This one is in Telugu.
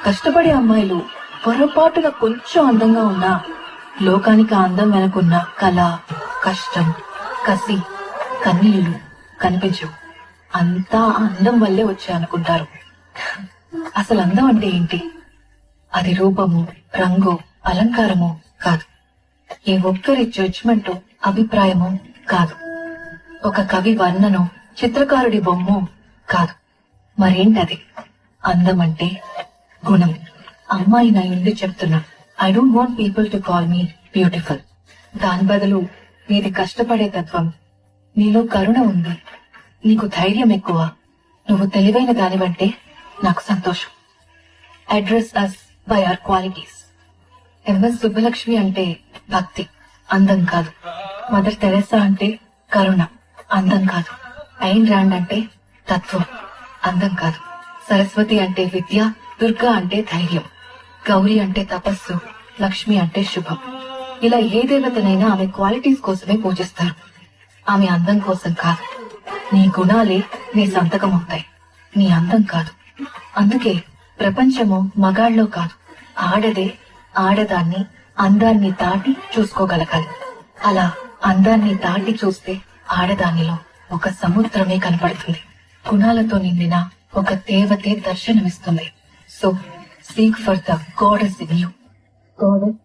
కష్టపడే అమ్మాయిలు పొరపాటున కొంచెం అందంగా ఉన్నా లోకానికి ఆ అందం వెనుకున్న కళ, కష్టం, కసి, కన్నీళ్లు కనిపించవు. అంతా ఆ అందం వల్లే వచ్చాయనుకుంటారు. అసలు అందం అంటే ఏంటి? అది రూపము, రంగు, అలంకారము కాదు. ఏ ఒక్కరి జడ్జ్మెంట్, అభిప్రాయము కాదు. ఒక కవి వర్ణనో, చిత్రకారుడి బొమ్మో కాదు. మరేంటది? అందం అంటే గుణం. అమ్మాయి నా ఇంటి చెప్తున్నా, I don't want people to call me beautiful. దాని బదులు నీది కష్టపడే తత్వం, నీలో కరుణ ఉంది, నీకు ధైర్యం ఎక్కువ, నువ్వు తెలివైన దానివంటే నాకు సంతోషం. Address us by our qualities. MS Subbulakshmi అంటే భక్తి, అందం కాదు. మదర్ తెరెసా అంటే కరుణ, అందం కాదు. ఐన్ రాండ్ అంటే తత్వం, అందం కాదు. సరస్వతి అంటే విద్య, దుర్గా అంటే ధైర్యం, గౌరీ అంటే తపస్సు, లక్ష్మి అంటే శుభం. ఇలా ఏ దేవతనైనా ఆమె క్వాలిటీస్ కోసమే పూజిస్తారు, ఆమె అందం కోసం కాదు. నీ గుణాలే నీ సంతకం అవుతాయి, నీ అందం కాదు. అందుకే ప్రపంచము మగాళ్ళలో కాదు, ఆడదే ఆడదాన్ని అందాన్ని దాటి చూసుకోగలగాలి. అలా అందాన్ని దాటి చూస్తే ఆడదానిలో ఒక సముద్రమే కనపడుతుంది. గుణాలతో నిండిన ఒక దేవతే దర్శనమిస్తుంది. So seek for the goddess in you. Goddess